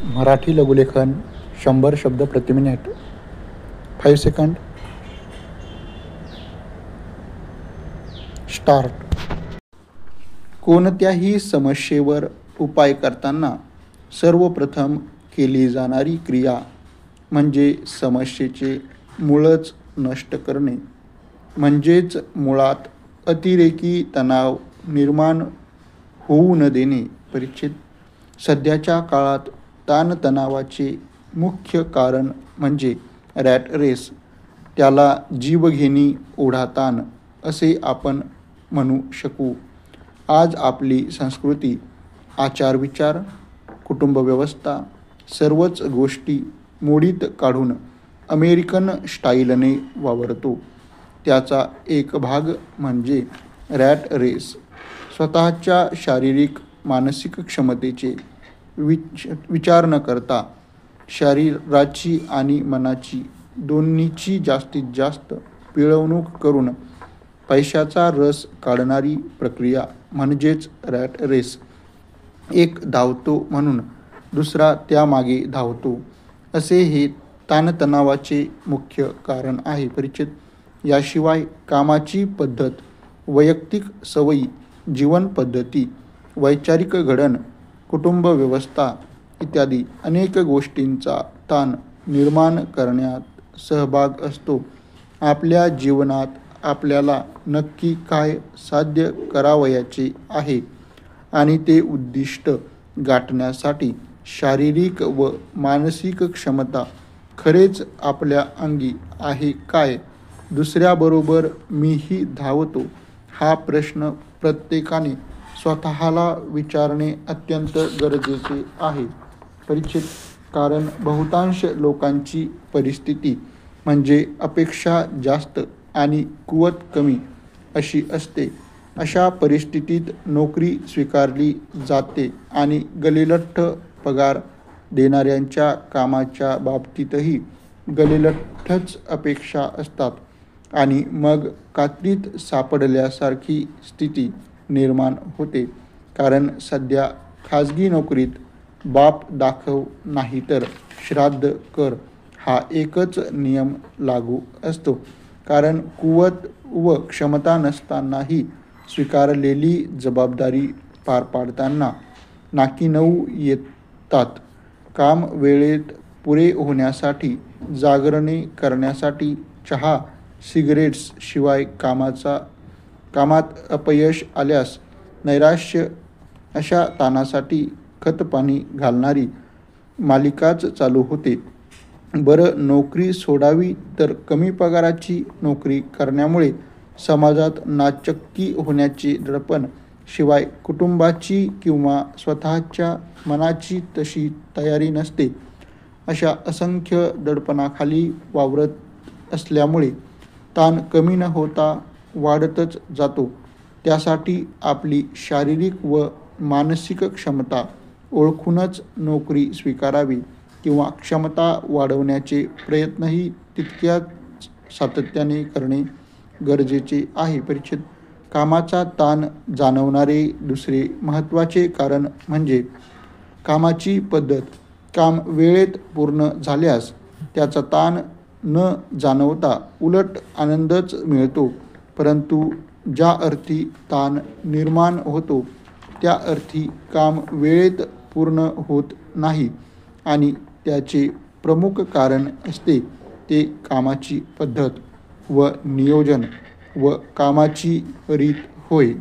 मराठी लघुलेखन 100 शब्द प्रति minute. 5 second. Start. कोणत्याही समस्येवर उपाय करताना सर्वप्रथम केली जाणारी क्रिया म्हणजे समस्येचे मूळच नष्ट करणे, म्हणजेच मुळात अतिरेकी तणाव निर्माण होऊ न देणे. परिच्छेद. सध्याच्या काळात ताणतणावाचे मुख्य कारण म्हणजे रॅट रेस, त्याला जीवघेणी ओढाताण असे आपण म्हणू शकू. आज आपली संस्कृती, आचारविचार, कुटुंबव्यवस्था सर्वच गोष्टी मोडीत काढून अमेरिकन स्टाईलने वावरतो. त्याचा एक भाग म्हणजे रॅट रेस. स्वतःच्या शारीरिक मानसिक क्षमतेचे विचार न करता शरीराची आणि मनाची दोन्हीची जास्तीत जास्त पिळवणूक करून पैशाचा रस काढणारी प्रक्रिया म्हणजेच रॅट रेस. एक धावतो म्हणून दुसरा त्यामागे धावतो, असे हे ताणतणावाचे मुख्य कारण आहे. परिच्छेद. याशिवाय कामाची पद्धत, वैयक्तिक सवयी, जीवनपद्धती, वैचारिक घडण, कुटुंब व्यवस्था इत्यादी अनेक गोष्टींचा ताण निर्माण करण्यात सहभाग असतो. आपल्या जीवनात आपल्याला नक्की काय साध्य करावयाचे आहे आणि ते उद्दिष्ट गाठण्यासाठी शारीरिक व मानसिक क्षमता खरेच आपल्या अंगी आहे काय? दुसऱ्याबरोबर मीही धावतो, हा प्रश्न प्रत्येकाने स्वतःला विचारणे अत्यंत गरजेचे आहे. परिच्छेद. कारण बहुतांश लोकांची परिस्थिती म्हणजे अपेक्षा जास्त आणि कुवत कमी अशी असते. अशा परिस्थितीत नोकरी स्वीकारली जाते आणि गलिच्छ पगार देणाऱ्यांच्या कामाच्या बाबतीतही गलिच्छच अपेक्षा असतात आणि मग कात्रीत सापडल्यासारखी स्थिती निर्माण होते. कारण सध्या खाजगी नोकरीत बाप दाखव नाहीतर श्राद्ध कर हा एकच नियम लागू असतो. कारण कुवत व क्षमता नसतानाही स्वीकारलेली जबाबदारी पार पाडताना नाकीनऊ येतात. काम वेळेत पुरे होण्यासाठी जागरणे करण्यासाठी चहा सिगारेट्स शिवाय कामात अपयश आल्यास नैराश्य, अशा ताणासाठी खतपाणी घालणारी मालिकाच चालू होते. बरं, नोकरी सोडावी तर कमी पगाराची नोकरी करण्यामुळे समाजात नाचक्की होण्याचे दडपण, शिवाय कुटुंबाची किंवा स्वतःच्या मनाची तशी तयारी नसते. अशा असंख्य दडपणाखाली वावरत असल्यामुळे ताण कमी न होता वाढतच जातो. त्यासाठी आपली शारीरिक व मानसिक क्षमता ओळखूनच नोकरी स्वीकारावी किंवा क्षमता वाढवण्याचे प्रयत्नही तितक्याच सातत्याने करणे गरजेचे आहे. परिच्छेद. कामाचा ताण जाणवणारे दुसरे महत्त्वाचे कारण म्हणजे कामाची पद्धत. काम वेळेत पूर्ण झाल्यास त्याचा ताण न जाणवता उलट आनंदच मिळतो. परंतु ज्या अर्थी ताण निर्माण होतो त्या अर्थी काम वेळेत पूर्ण होत नाही आणि त्याचे प्रमुख कारण असते ते कामाची पद्धत व नियोजन व कामाची रीत होय.